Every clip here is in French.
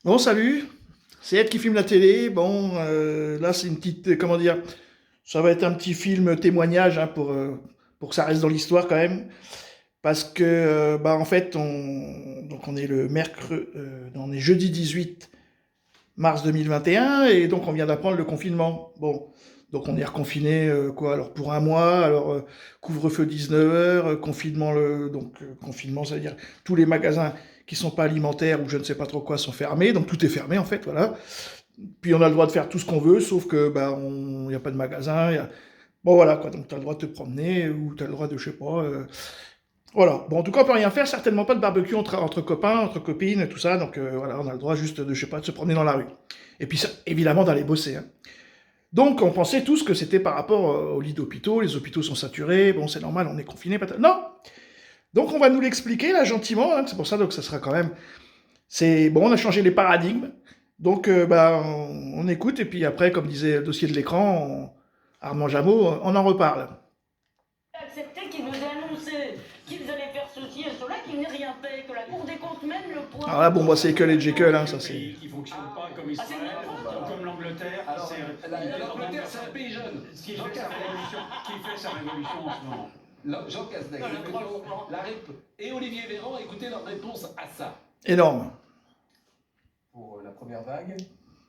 Bon, salut, c'est Ed qui filme la télé. Bon, là, c'est une petite, comment dire, ça va être un petit film témoignage hein, pour que ça reste dans l'histoire quand même. Parce que, bah, en fait, donc on est le mercredi, on est jeudi 18 mars 2021, et donc on vient d'apprendre le confinement. Bon, donc on est reconfiné, quoi, alors pour un mois, alors couvre-feu 19 h, confinement, confinement, ça veut dire tous les magasins qui sont pas alimentaires ou je ne sais pas trop quoi sont fermés, donc tout est fermé en fait, voilà. Puis on a le droit de faire tout ce qu'on veut, sauf que bah il n'y a pas de magasin, bon voilà quoi, donc tu as le droit de te promener ou tu as le droit de je sais pas. Voilà. Bon, en tout cas, on peut rien faire, certainement pas de barbecue entre copains, entre copines, tout ça. Donc voilà, on a le droit juste de, je sais pas, de se promener dans la rue. Et puis, évidemment, d'aller bosser, hein. Donc, on pensait tous que c'était par rapport aux lits d'hôpitaux. Les hôpitaux sont saturés. Bon, c'est normal, on est confiné. Non. Donc, on va nous l'expliquer là gentiment, hein. C'est pour ça donc ça sera quand même. C'est bon, on a changé les paradigmes. Donc, bah, on écoute et puis après, comme disait le dossier de l'écran, Armand Jameau, on en reparle. Accepté qu'ils nous aient annoncé qu'ils allaient faire ceci et cela, qu'ils n'aient rien fait, que la Cour des comptes mène le point. Alors là, bon, moi, c'est Ekel et Jekyll, hein, ça c'est. Pays qui ne fonctionne pas comme Israël, comme l'Angleterre. L'Angleterre, c'est un pays jeune qui fait sa révolution en ce moment. Jean Castex, et Olivier Véran, écoutez leur réponse à ça. Énorme. Pour la première vague,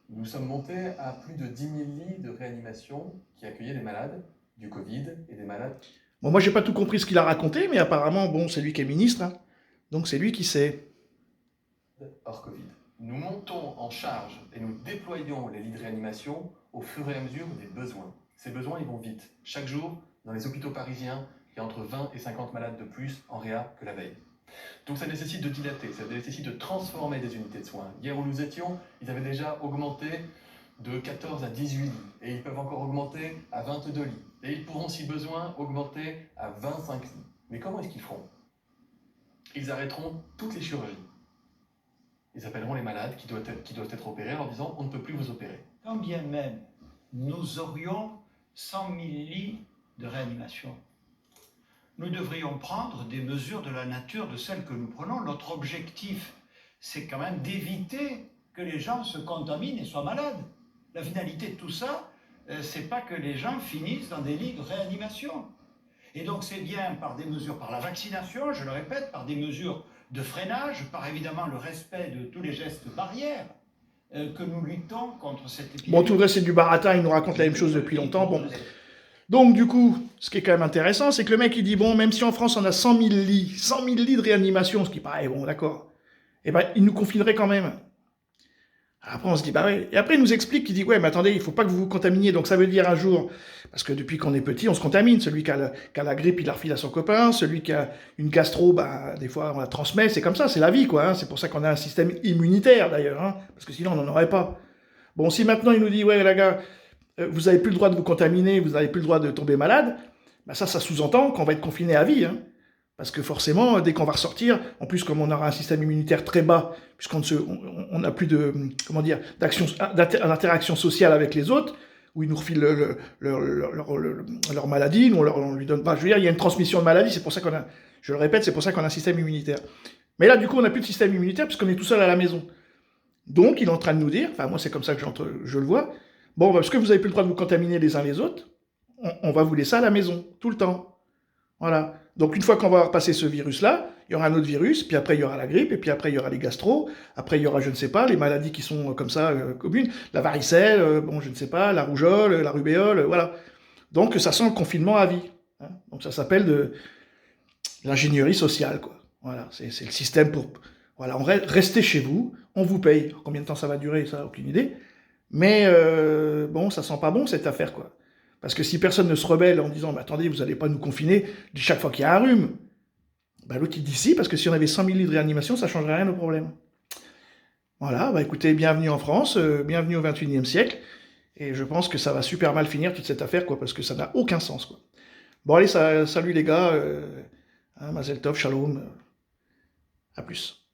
nous sommes montés à plus de 10 000 lits de réanimation qui accueillaient des malades du Covid et des malades. Bon, moi, j'ai pas tout compris ce qu'il a raconté, mais apparemment, bon, c'est lui qui est ministre, hein. Donc c'est lui qui sait. Hors Covid. Nous montons en charge et nous déployons les lits de réanimation au fur et à mesure des besoins. Ces besoins, ils vont vite. Chaque jour, dans les hôpitaux parisiens, il y a entre 20 et 50 malades de plus en réa que la veille. Donc ça nécessite de dilater, ça nécessite de transformer des unités de soins. Hier où nous étions, ils avaient déjà augmenté de 14 à 18 lits. Et ils peuvent encore augmenter à 22 lits. Et ils pourront, si besoin, augmenter à 25 lits. Mais comment est-ce qu'ils feront? Ils arrêteront toutes les chirurgies. Ils appelleront les malades qui doivent être opérés en leur disant « on ne peut plus vous opérer ». Quand bien même nous aurions 100 000 lits de réanimation, nous devrions prendre des mesures de la nature de celles que nous prenons. Notre objectif, c'est quand même d'éviter que les gens se contaminent et soient malades. La finalité de tout ça, c'est pas que les gens finissent dans des lits de réanimation. Et donc c'est bien par des mesures, par la vaccination, je le répète, par des mesures de freinage, par évidemment le respect de tous les gestes barrières, que nous luttons contre cette épidémie. Bon, tout le reste, c'est du baratin, il nous raconte la même chose depuis longtemps. Bon. Donc, du coup, ce qui est quand même intéressant, c'est que le mec, il dit, bon, même si en France, on a 100 000 lits, 100 000 lits de réanimation, ce qui paraît, bon, d'accord, eh ben, il nous confinerait quand même. Après, on se dit, bah ouais. Et après, il nous explique, qu'il dit, ouais, mais attendez, il faut pas que vous vous contaminiez. Donc, ça veut dire un jour, parce que depuis qu'on est petit, on se contamine. Celui qui a la grippe, il la refile à son copain. Celui qui a une gastro, bah, des fois, on la transmet. C'est comme ça, c'est la vie, quoi, hein. C'est pour ça qu'on a un système immunitaire, d'ailleurs, hein, parce que sinon, on n'en aurait pas. Bon, si maintenant, il nous dit, ouais, les gars, vous n'avez plus le droit de vous contaminer, vous n'avez plus le droit de tomber malade, bah ça sous-entend qu'on va être confiné à vie, hein. Parce que forcément, dès qu'on va ressortir, en plus comme on aura un système immunitaire très bas, puisqu'on n'a plus de, comment dire, d'interaction sociale avec les autres, où ils nous refilent leur maladie, nous on lui donne pas. Je veux dire, il y a une transmission de maladie, c'est pour ça qu'on a, je le répète, c'est pour ça qu'on a un système immunitaire. Mais là, du coup, on n'a plus de système immunitaire puisqu'on est tout seul à la maison. Donc, il est en train de nous dire, enfin moi c'est comme ça que je le vois, bon, parce que vous n'avez plus le droit de vous contaminer les uns les autres, on va vous laisser à la maison, tout le temps. Voilà. Donc une fois qu'on va avoir passé ce virus-là, il y aura un autre virus, puis après il y aura la grippe, et puis après il y aura les gastro, après il y aura, je ne sais pas, les maladies qui sont comme ça, communes, la varicelle, bon, je ne sais pas, la rougeole, la rubéole, voilà. Donc ça sent le confinement à vie, hein. Donc ça s'appelle de l'ingénierie sociale, quoi. Voilà, c'est le système pour... Voilà, restez chez vous, on vous paye. Alors, combien de temps ça va durer, ça, aucune idée. Mais bon, ça sent pas bon cette affaire, quoi. Parce que si personne ne se rebelle en disant, bah, attendez, vous n'allez pas nous confiner chaque fois qu'il y a un rhume, bah, l'autre il dit si, parce que si on avait 100 000 lits de réanimation, ça ne changerait rien au problème. Voilà, bah écoutez, bienvenue en France, bienvenue au XXIe siècle, et je pense que ça va super mal finir toute cette affaire, quoi, parce que ça n'a aucun sens, quoi. Bon allez, salut les gars, hein, Mazel Tov, Shalom, à plus.